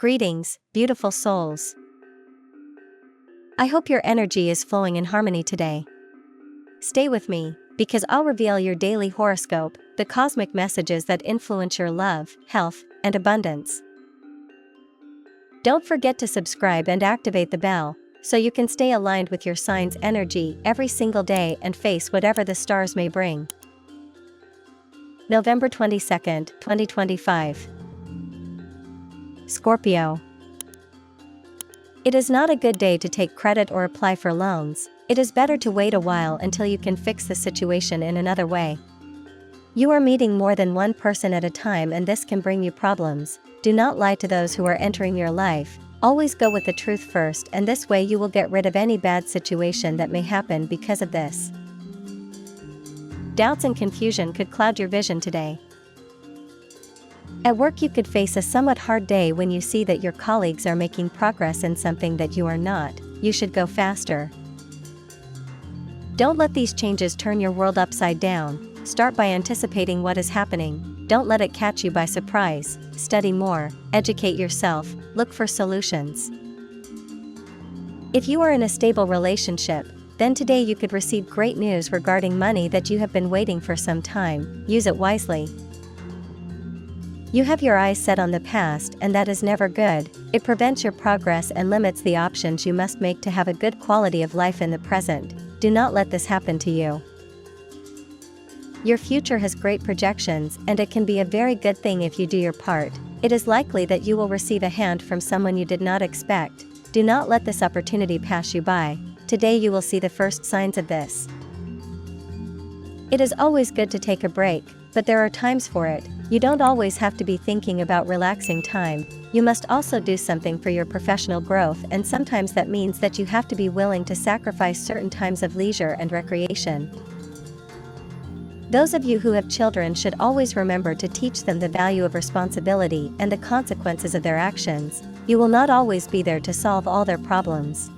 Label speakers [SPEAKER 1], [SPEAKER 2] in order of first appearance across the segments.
[SPEAKER 1] Greetings, beautiful souls. I hope your energy is flowing in harmony today. Stay with me, because I'll reveal your daily horoscope, the cosmic messages that influence your love, health, and abundance. Don't forget to subscribe and activate the bell, so you can stay aligned with your sign's energy every single day and face whatever the stars may bring. November 22nd, 2025. Scorpio. It is not a good day to take credit or apply for loans. It is better to wait a while until you can fix the situation in another way. You are meeting more than one person at a time and this can bring you problems. Do not lie to those who are entering your life. Always go with the truth first, and this way you will get rid of any bad situation that may happen because of this. Doubts and confusion could cloud your vision today. At work you could face a somewhat hard day when you see that your colleagues are making progress in something that you are not. You should go faster. Don't let these changes turn your world upside down. Start by anticipating what is happening. Don't let it catch you by surprise. Study more, educate yourself, look for solutions. If you are in a stable relationship, then today you could receive great news regarding money that you have been waiting for some time. Use it wisely. You have your eyes set on the past, and that is never good. It prevents your progress and limits the options you must make to have a good quality of life in the present. Do not let this happen to you. Your future has great projections, and it can be a very good thing if you do your part. It is likely that you will receive a hand from someone you did not expect. Do not let this opportunity pass you by. Today you will see the first signs of this. It is always good to take a break, but there are times for it. You don't always have to be thinking about relaxing time. You must also do something for your professional growth, and sometimes that means that you have to be willing to sacrifice certain times of leisure and recreation. Those of you who have children should always remember to teach them the value of responsibility and the consequences of their actions. You will not always be there to solve all their problems.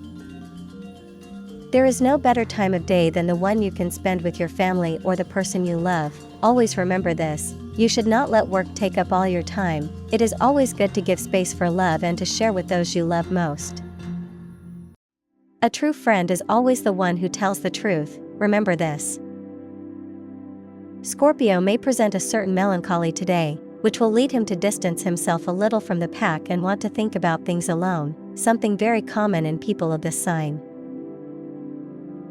[SPEAKER 1] There is no better time of day than the one you can spend with your family or the person you love. Always remember this. You should not let work take up all your time. It is always good to give space for love and to share with those you love most. A true friend is always the one who tells the truth. Remember this. Scorpio may present a certain melancholy today, which will lead him to distance himself a little from the pack and want to think about things alone, something very common in people of this sign.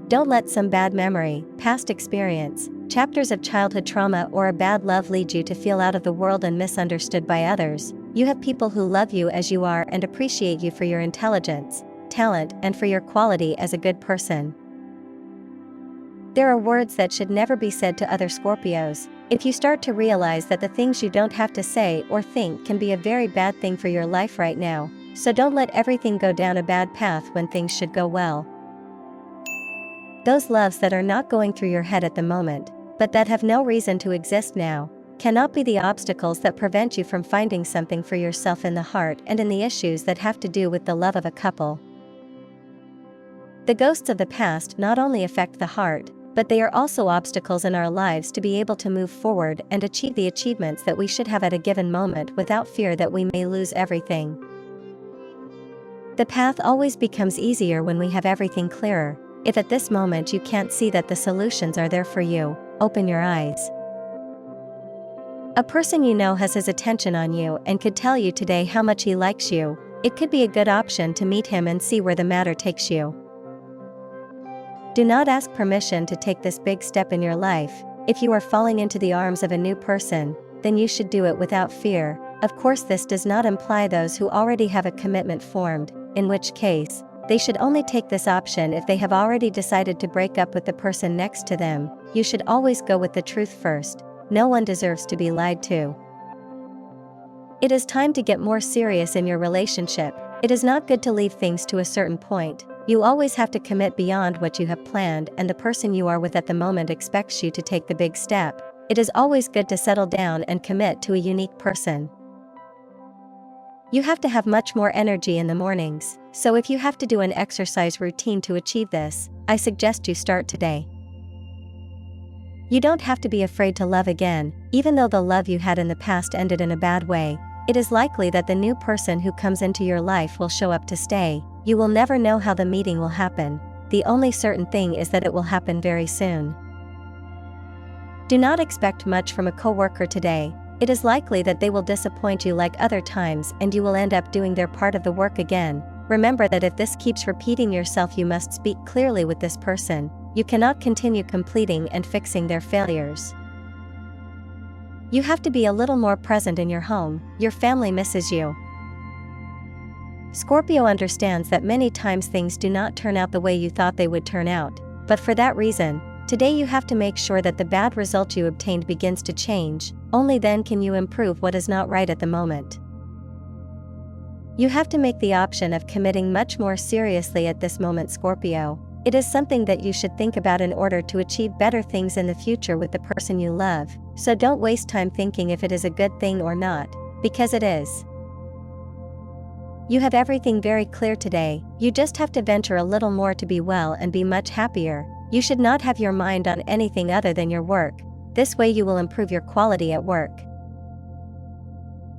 [SPEAKER 1] Don't let some bad memory, past experience, chapters of childhood trauma or a bad love lead you to feel out of the world and misunderstood by others. You have people who love you as you are and appreciate you for your intelligence, talent, and for your quality as a good person. There are words that should never be said to other Scorpios. If you start to realize that the things you don't have to say or think can be a very bad thing for your life right now, so don't let everything go down a bad path when things should go well. Those loves that are not going through your head at the moment, but that have no reason to exist now, cannot be the obstacles that prevent you from finding something for yourself in the heart and in the issues that have to do with the love of a couple. The ghosts of the past not only affect the heart, but they are also obstacles in our lives to be able to move forward and achieve the achievements that we should have at a given moment without fear that we may lose everything. The path always becomes easier when we have everything clearer. If at this moment you can't see that the solutions are there for you, open your eyes. A person you know has his attention on you and could tell you today how much he likes you. It could be a good option to meet him and see where the matter takes you. Do not ask permission to take this big step in your life. If you are falling into the arms of a new person, then you should do it without fear. Of course, this does not imply those who already have a commitment formed, in which case, they should only take this option if they have already decided to break up with the person next to them. You should always go with the truth first. No one deserves to be lied to. It is time to get more serious in your relationship. It is not good to leave things to a certain point. You always have to commit beyond what you have planned, and the person you are with at the moment expects you to take the big step. It is always good to settle down and commit to a unique person. You have to have much more energy in the mornings, so if you have to do an exercise routine to achieve this, I suggest you start today. You don't have to be afraid to love again, even though the love you had in the past ended in a bad way. It is likely that the new person who comes into your life will show up to stay. You will never know how the meeting will happen. The only certain thing is that it will happen very soon. Do not expect much from a coworker today. It is likely that they will disappoint you like other times and you will end up doing their part of the work again. Remember that if this keeps repeating yourself, you must speak clearly with this person. You cannot continue completing and fixing their failures. You have to be a little more present in your home. Your family misses you. Scorpio understands that many times things do not turn out the way you thought they would turn out, but for that reason, today you have to make sure that the bad result you obtained begins to change. Only then can you improve what is not right at the moment. You have to make the option of committing much more seriously at this moment, Scorpio. It is something that you should think about in order to achieve better things in the future with the person you love, so don't waste time thinking if it is a good thing or not, because it is. You have everything very clear today. You just have to venture a little more to be well and be much happier. You should not have your mind on anything other than your work. This way you will improve your quality at work.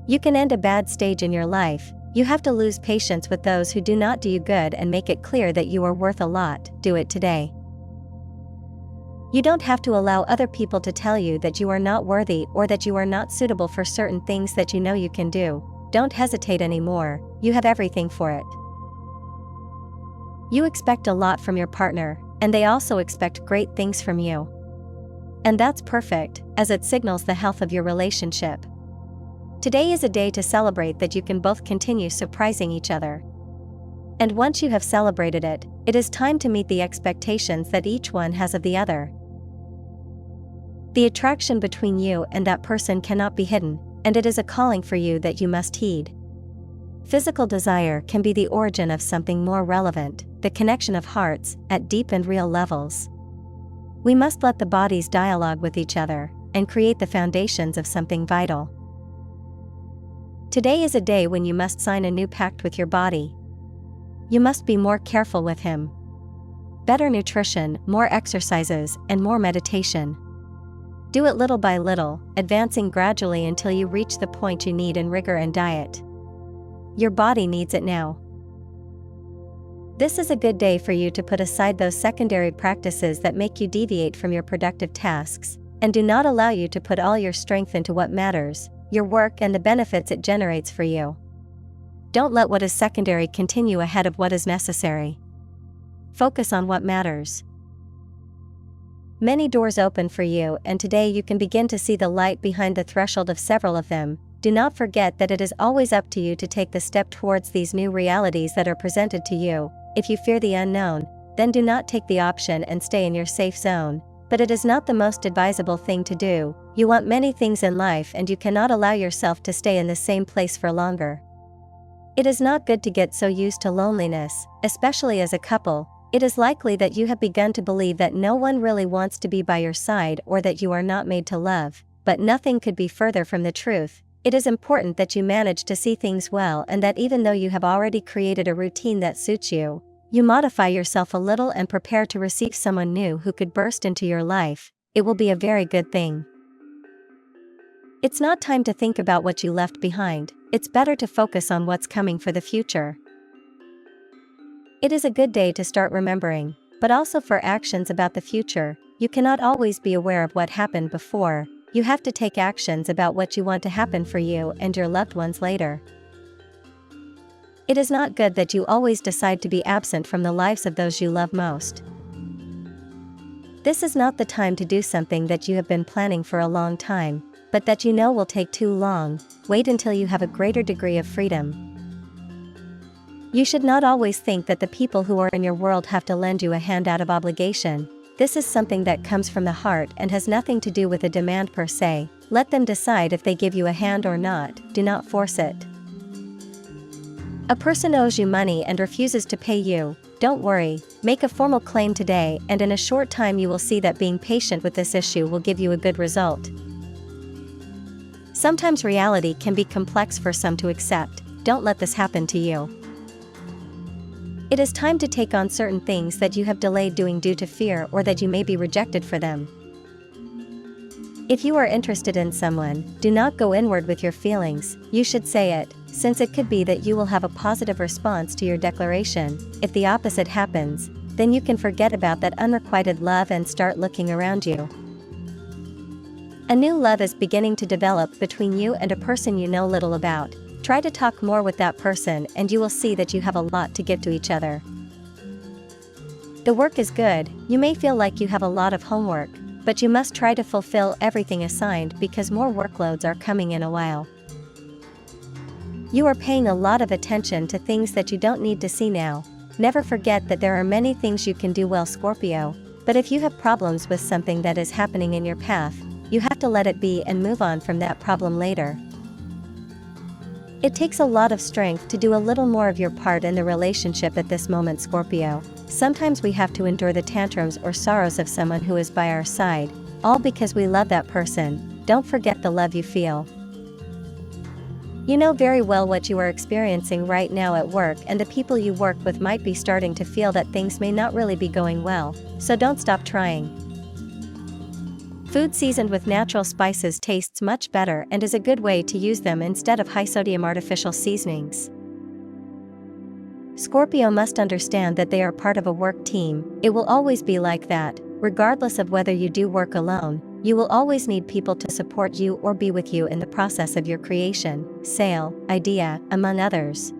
[SPEAKER 1] You can end a bad stage in your life. You have to lose patience with those who do not do you good and make it clear that you are worth a lot. Do it today. You don't have to allow other people to tell you that you are not worthy or that you are not suitable for certain things that you know you can do. Don't hesitate anymore. You have everything for it. You expect a lot from your partner, and they also expect great things from you. And that's perfect, as it signals the health of your relationship. Today is a day to celebrate that you can both continue surprising each other. And once you have celebrated it, it is time to meet the expectations that each one has of the other. The attraction between you and that person cannot be hidden, and it is a calling for you that you must heed. Physical desire can be the origin of something more relevant, the connection of hearts, at deep and real levels. We must let the bodies dialogue with each other, and create the foundations of something vital. Today is a day when you must sign a new pact with your body. You must be more careful with him. Better nutrition, more exercises, and more meditation. Do it little by little, advancing gradually until you reach the point you need in rigor and diet. Your body needs it now. This is a good day for you to put aside those secondary practices that make you deviate from your productive tasks, and do not allow you to put all your strength into what matters, your work and the benefits it generates for you. Don't let what is secondary continue ahead of what is necessary. Focus on what matters. Many doors open for you, and today you can begin to see the light behind the threshold of several of them. Do not forget that it is always up to you to take the step towards these new realities that are presented to you. If you fear the unknown, then do not take the option and stay in your safe zone. But it is not the most advisable thing to do. You want many things in life and you cannot allow yourself to stay in the same place for longer. It is not good to get so used to loneliness, especially as a couple. It is likely that you have begun to believe that no one really wants to be by your side or that you are not made to love, but nothing could be further from the truth. It is important that you manage to see things well, and that even though you have already created a routine that suits you, you modify yourself a little and prepare to receive someone new who could burst into your life. It will be a very good thing. It's not time to think about what you left behind. It's better to focus on what's coming for the future. It is a good day to start remembering, but also for actions about the future. You cannot always be aware of what happened before. You have to take actions about what you want to happen for you and your loved ones later. It is not good that you always decide to be absent from the lives of those you love most. This is not the time to do something that you have been planning for a long time, but that you know will take too long. Wait until you have a greater degree of freedom. You should not always think that the people who are in your world have to lend you a hand out of obligation. This is something that comes from the heart and has nothing to do with a demand per se. Let them decide if they give you a hand or not. Do not force it. A person owes you money and refuses to pay you. Don't worry, make a formal claim today, and in a short time you will see that being patient with this issue will give you a good result. Sometimes reality can be complex for some to accept. Don't let this happen to you. It is time to take on certain things that you have delayed doing due to fear or that you may be rejected for them. If you are interested in someone, do not go inward with your feelings, you should say it, since it could be that you will have a positive response to your declaration. If the opposite happens, then you can forget about that unrequited love and start looking around you. A new love is beginning to develop between you and a person you know little about. Try to talk more with that person and you will see that you have a lot to give to each other. The work is good, you may feel like you have a lot of homework, but you must try to fulfill everything assigned because more workloads are coming in a while. You are paying a lot of attention to things that you don't need to see now. Never forget that there are many things you can do well, Scorpio, but if you have problems with something that is happening in your path, you have to let it be and move on from that problem later. It takes a lot of strength to do a little more of your part in the relationship at this moment, Scorpio. Sometimes we have to endure the tantrums or sorrows of someone who is by our side, all because we love that person. Don't forget the love you feel. You know very well what you are experiencing right now at work, and the people you work with might be starting to feel that things may not really be going well, so don't stop trying. Food seasoned with natural spices tastes much better and is a good way to use them instead of high-sodium artificial seasonings. Scorpio must understand that they are part of a work team. It will always be like that, regardless of whether you do work alone. You will always need people to support you or be with you in the process of your creation, sale, idea, among others.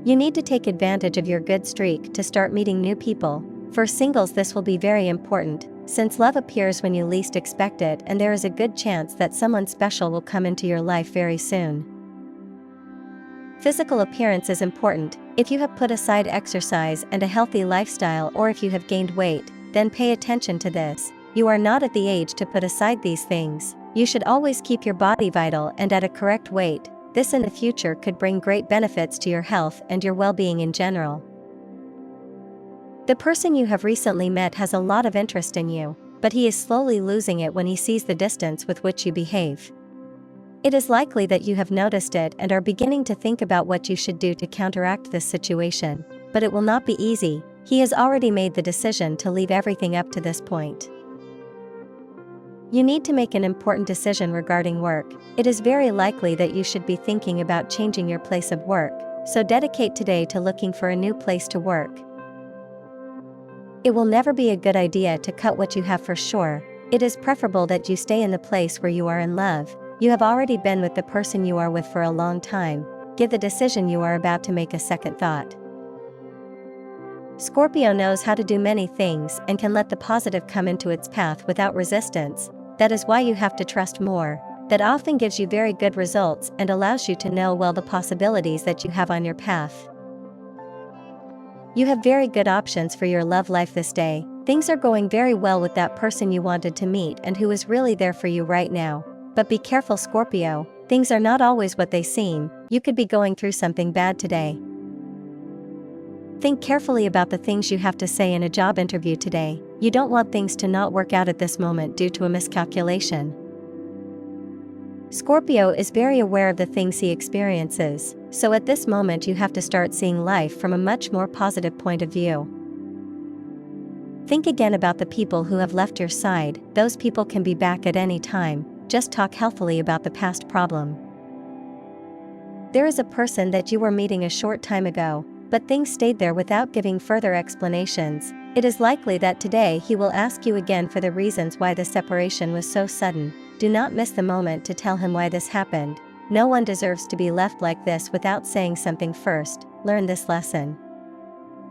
[SPEAKER 1] You need to take advantage of your good streak to start meeting new people. For singles, this will be very important, since love appears when you least expect it, and there is a good chance that someone special will come into your life very soon. Physical appearance is important. If you have put aside exercise and a healthy lifestyle, or if you have gained weight, then pay attention to this. You are not at the age to put aside these things. You should always keep your body vital and at a correct weight. This in the future could bring great benefits to your health and your well-being in general. The person you have recently met has a lot of interest in you, but he is slowly losing it when he sees the distance with which you behave. It is likely that you have noticed it and are beginning to think about what you should do to counteract this situation, but it will not be easy. He has already made the decision to leave everything up to this point. You need to make an important decision regarding work. It is very likely that you should be thinking about changing your place of work, so dedicate today to looking for a new place to work. It will never be a good idea to cut what you have for sure. It is preferable that you stay in the place where you are in love. You have already been with the person you are with for a long time. Give the decision you are about to make a second thought. Scorpio knows how to do many things and can let the positive come into its path without resistance. That is why you have to trust more. That often gives you very good results and allows you to know well the possibilities that you have on your path. You have very good options for your love life this day. Things are going very well with that person you wanted to meet and who is really there for you right now. But be careful, Scorpio. Things are not always what they seem. You could be going through something bad today. Think carefully about the things you have to say in a job interview today. You don't want things to not work out at this moment due to a miscalculation. Scorpio is very aware of the things he experiences, so at this moment you have to start seeing life from a much more positive point of view. Think again about the people who have left your side. Those people can be back at any time. Just talk healthily about the past problem. There is a person that you were meeting a short time ago, but things stayed there without giving further explanations. It is likely that today he will ask you again for the reasons why the separation was so sudden. Do not miss the moment to tell him why this happened. No one deserves to be left like this without saying something first. Learn this lesson.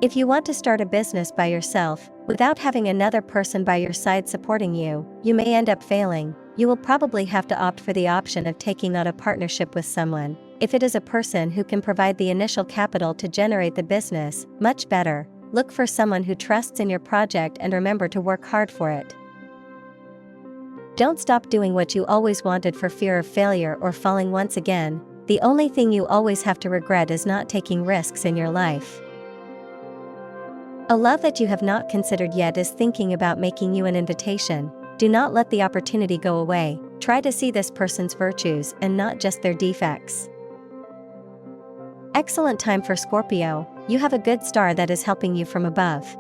[SPEAKER 1] If you want to start a business by yourself, without having another person by your side supporting you, you may end up failing. You will probably have to opt for the option of taking on a partnership with someone. If it is a person who can provide the initial capital to generate the business, much better. Look for someone who trusts in your project and remember to work hard for it. Don't stop doing what you always wanted for fear of failure or falling once again. The only thing you always have to regret is not taking risks in your life. A love that you have not considered yet is thinking about making you an invitation. Do not let the opportunity go away. Try to see this person's virtues and not just their defects. Excellent time for Scorpio. You have a good star that is helping you from above.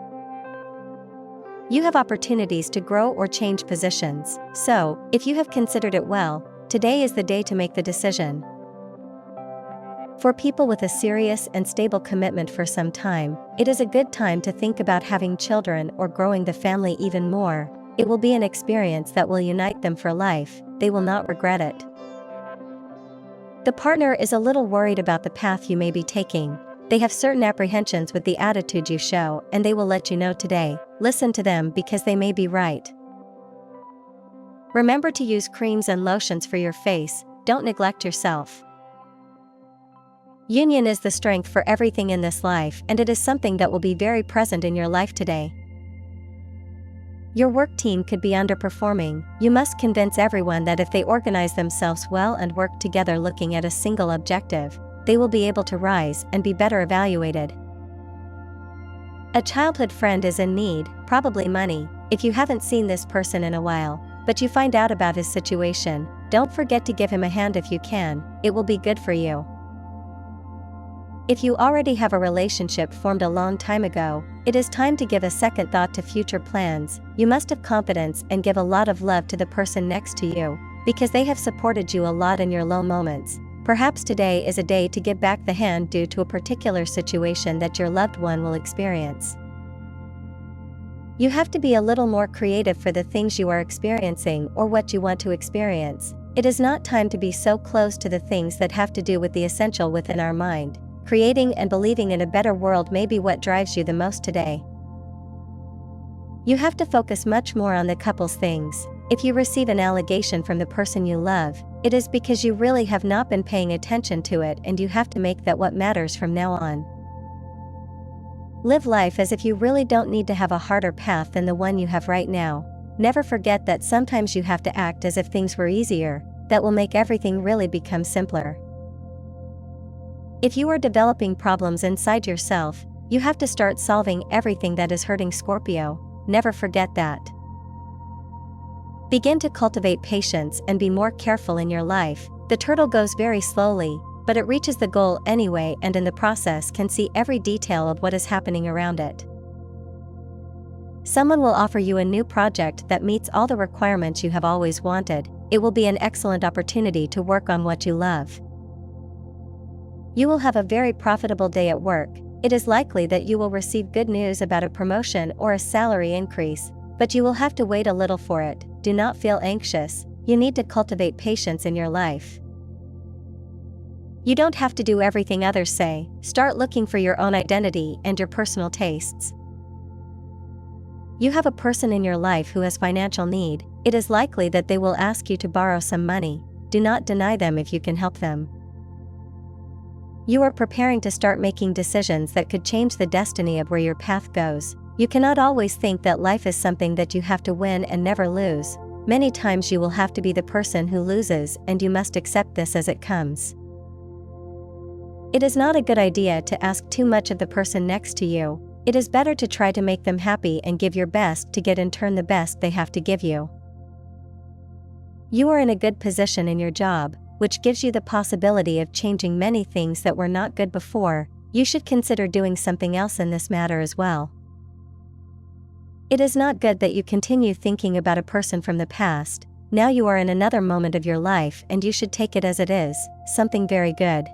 [SPEAKER 1] You have opportunities to grow or change positions, so, if you have considered it well, today is the day to make the decision. For people with a serious and stable commitment for some time, it is a good time to think about having children or growing the family even more. It will be an experience that will unite them for life, they will not regret it. The partner is a little worried about the path you may be taking. They have certain apprehensions with the attitude you show, and they will let you know today. Listen to them because they may be right. Remember to use creams and lotions for your face, don't neglect yourself. Union is the strength for everything in this life, and it is something that will be very present in your life today. Your work team could be underperforming. You must convince everyone that if they organize themselves well and work together looking at a single objective, they will be able to rise and be better evaluated. A childhood friend is in need, probably money, if you haven't seen this person in a while, but you find out about his situation, don't forget to give him a hand if you can, it will be good for you. If you already have a relationship formed a long time ago, it is time to give a second thought to future plans. You must have confidence and give a lot of love to the person next to you, because they have supported you a lot in your low moments. Perhaps today is a day to give back the hand due to a particular situation that your loved one will experience. You have to be a little more creative for the things you are experiencing or what you want to experience. It is not time to be so close to the things that have to do with the essential within our mind. Creating and believing in a better world may be what drives you the most today. You have to focus much more on the couple's things. If you receive an allegation from the person you love, it is because you really have not been paying attention to it, and you have to make that what matters from now on. Live life as if you really don't need to have a harder path than the one you have right now. Never forget that sometimes you have to act as if things were easier. That will make everything really become simpler. If you are developing problems inside yourself, you have to start solving everything that is hurting Scorpio. Never forget that. Begin to cultivate patience and be more careful in your life. The turtle goes very slowly, but it reaches the goal anyway, and in the process can see every detail of what is happening around it. Someone will offer you a new project that meets all the requirements you have always wanted. It will be an excellent opportunity to work on what you love. You will have a very profitable day at work. It is likely that you will receive good news about a promotion or a salary increase, but you will have to wait a little for it. Do not feel anxious. You need to cultivate patience in your life. You don't have to do everything others say. Start looking for your own identity and your personal tastes. You have a person in your life who has financial need. It is likely that they will ask you to borrow some money. Do not deny them if you can help them. You are preparing to start making decisions that could change the destiny of where your path goes. You cannot always think that life is something that you have to win and never lose. Many times you will have to be the person who loses, and you must accept this as it comes. It is not a good idea to ask too much of the person next to you. It is better to try to make them happy and give your best to get in turn the best they have to give you. You are in a good position in your job, which gives you the possibility of changing many things that were not good before. You should consider doing something else in this matter as well. It is not good that you continue thinking about a person from the past. Now you are in another moment of your life, and you should take it as it is, something very good.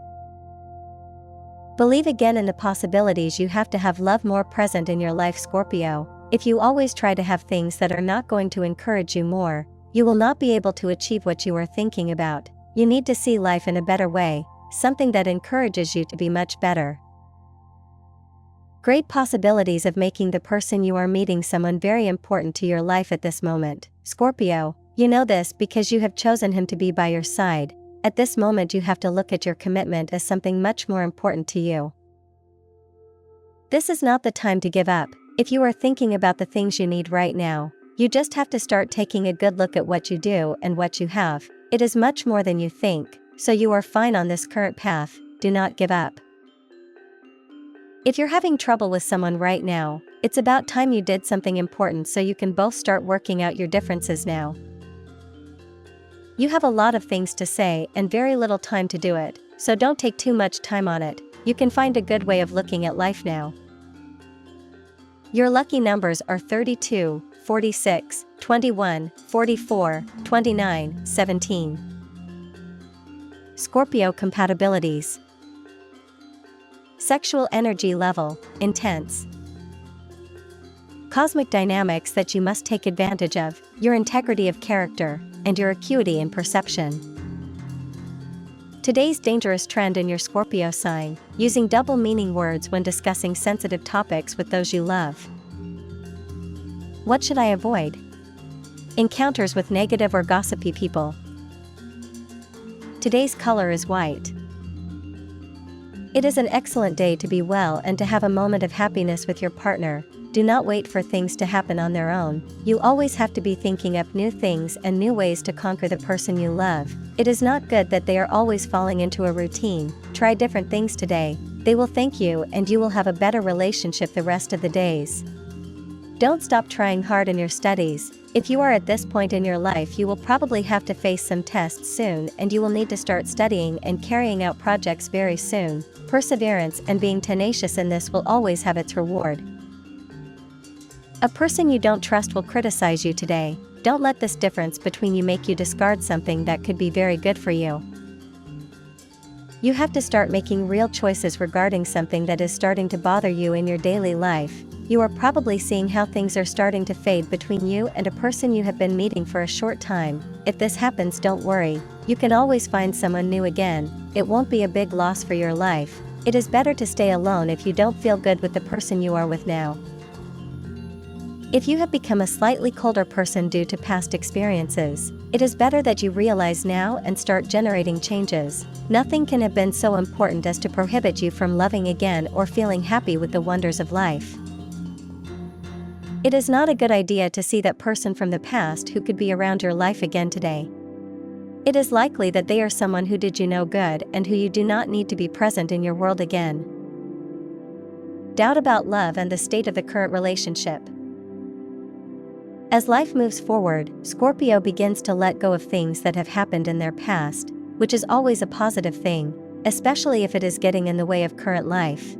[SPEAKER 1] Believe again in the possibilities. You have to have love more present in your life, Scorpio. If you always try to have things that are not going to encourage you more, you will not be able to achieve what you are thinking about. You need to see life in a better way, something that encourages you to be much better. Great possibilities of making the person you are meeting someone very important to your life at this moment. Scorpio, you know this because you have chosen him to be by your side. At this moment you have to look at your commitment as something much more important to you. This is not the time to give up. If you are thinking about the things you need right now, you just have to start taking a good look at what you do and what you have. It is much more than you think, so you are fine on this current path. Do not give up. If you're having trouble with someone right now, it's about time you did something important so you can both start working out your differences now. You have a lot of things to say and very little time to do it, so don't take too much time on it. You can find a good way of looking at life now. Your lucky numbers are 32, 46, 21, 44, 29, 17. Scorpio compatibilities. Sexual energy level, intense. Cosmic dynamics that you must take advantage of, your integrity of character, and your acuity in perception. Today's dangerous trend in your Scorpio sign, using double meaning words when discussing sensitive topics with those you love. What should I avoid? Encounters with negative or gossipy people. Today's color is white. It is an excellent day to be well and to have a moment of happiness with your partner. Do not wait for things to happen on their own. You always have to be thinking up new things and new ways to conquer the person you love. It is not good that they are always falling into a routine. Try different things today. They will thank you and you will have a better relationship the rest of the days. Don't stop trying hard in your studies. If you are at this point in your life, you will probably have to face some tests soon and you will need to start studying and carrying out projects very soon. Perseverance and being tenacious in this will always have its reward. A person you don't trust will criticize you today. Don't let this difference between you make you discard something that could be very good for you. You have to start making real choices regarding something that is starting to bother you in your daily life. You are probably seeing how things are starting to fade between you and a person you have been meeting for a short time. If this happens, don't worry. You can always find someone new again. It won't be a big loss for your life. It is better to stay alone if you don't feel good with the person you are with now. If you have become a slightly colder person due to past experiences, it is better that you realize now and start generating changes. Nothing can have been so important as to prohibit you from loving again or feeling happy with the wonders of life. It is not a good idea to see that person from the past who could be around your life again today. It is likely that they are someone who did you no good and who you do not need to be present in your world again. Doubt about love and the state of the current relationship. As life moves forward, Scorpio begins to let go of things that have happened in their past, which is always a positive thing, especially if it is getting in the way of current life.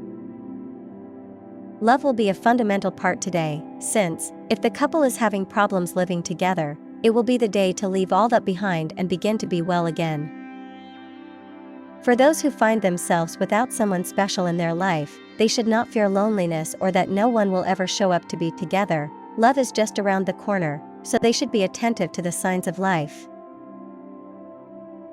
[SPEAKER 1] Love will be a fundamental part today, since, if the couple is having problems living together, it will be the day to leave all that behind and begin to be well again. For those who find themselves without someone special in their life, they should not fear loneliness or that no one will ever show up to be together. Love is just around the corner, so they should be attentive to the signs of life.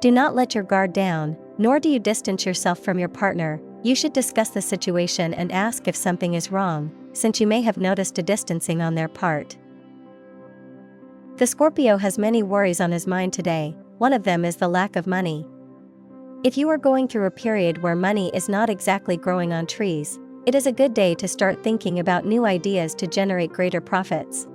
[SPEAKER 1] Do not let your guard down, nor do you distance yourself from your partner. You should discuss the situation and ask if something is wrong, since you may have noticed a distancing on their part. The Scorpio has many worries on his mind today. One of them is the lack of money. If you are going through a period where money is not exactly growing on trees, it is a good day to start thinking about new ideas to generate greater profits.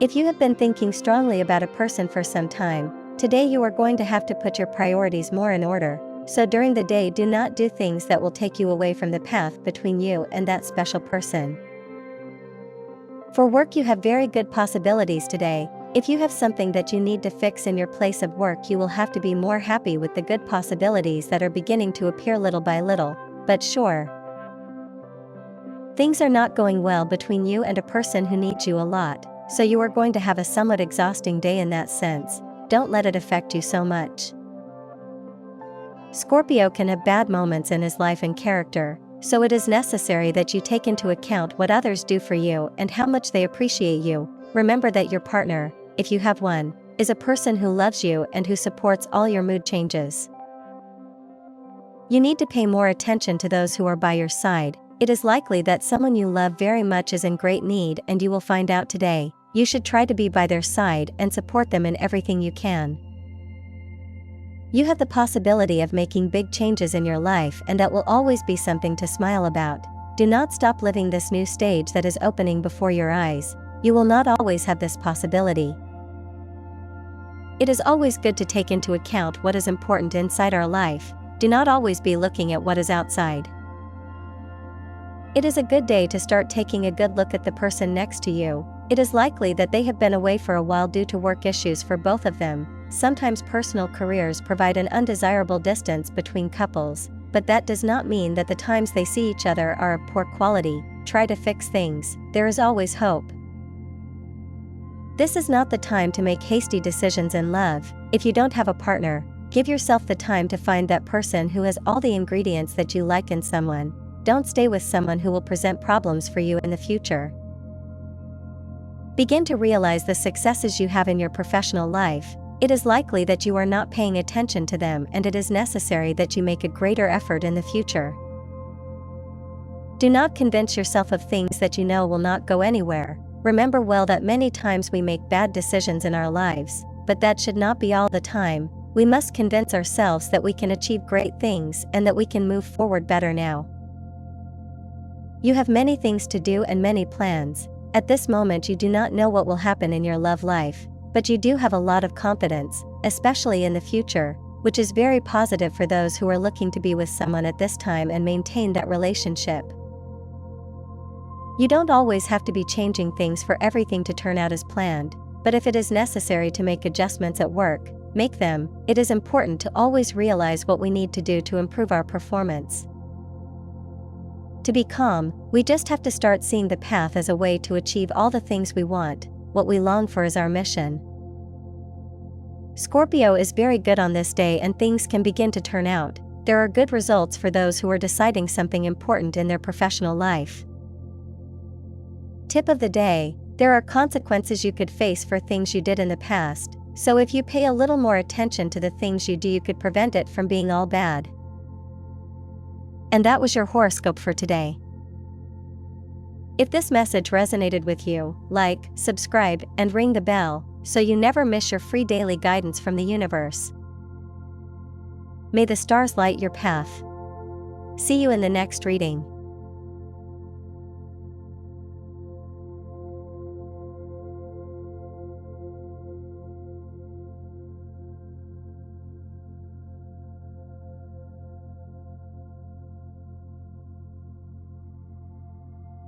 [SPEAKER 1] If you have been thinking strongly about a person for some time, today you are going to have to put your priorities more in order. So during the day, do not do things that will take you away from the path between you and that special person. For work, you have very good possibilities today. If you have something that you need to fix in your place of work, you will have to be more happy with the good possibilities that are beginning to appear little by little. But sure, things are not going well between you and a person who needs you a lot, so you are going to have a somewhat exhausting day in that sense. Don't let it affect you so much. Scorpio can have bad moments in his life and character, so it is necessary that you take into account what others do for you and how much they appreciate you. Remember that your partner, if you have one, is a person who loves you and who supports all your mood changes. You need to pay more attention to those who are by your side. It is likely that someone you love very much is in great need, and you will find out today. You should try to be by their side and support them in everything you can. You have the possibility of making big changes in your life, and that will always be something to smile about. Do not stop living this new stage that is opening before your eyes. You will not always have this possibility. It is always good to take into account what is important inside our life. Do not always be looking at what is outside. It is a good day to start taking a good look at the person next to you. It is likely that they have been away for a while due to work issues for both of them. Sometimes personal careers provide an undesirable distance between couples. but that does not mean that the times they see each other are of poor quality. Try to fix things, there is always hope. This is not the time to make hasty decisions in love. If you don't have a partner, give yourself the time to find that person who has all the ingredients that you like in someone. Don't stay with someone who will present problems for you in the future. Begin to realize the successes you have in your professional life. It is likely that you are not paying attention to them, and it is necessary that you make a greater effort in the future. Do not convince yourself of things that you know will not go anywhere. Remember well that many times we make bad decisions in our lives, but that should not be all the time. We must convince ourselves that we can achieve great things and that we can move forward better now. You have many things to do and many plans. At this moment you do not know what will happen in your love life, but you do have a lot of confidence, especially in the future, which is very positive for those who are looking to be with someone at this time and maintain that relationship. You don't always have to be changing things for everything to turn out as planned, but if it is necessary to make adjustments at work, make them. It is important to always realize what we need to do to improve our performance. To be calm, we just have to start seeing the path as a way to achieve all the things we want. What we long for is our mission. Scorpio is very good on this day and things can begin to turn out. There are good results for those who are deciding something important in their professional life. Tip of the day: there are consequences you could face for things you did in the past, so if you pay a little more attention to the things you do, you could prevent it from being all bad. And that was your horoscope for today. If this message resonated with you, like, subscribe, and ring the bell, so you never miss your free daily guidance from the universe. May the stars light your path. See you in the next reading.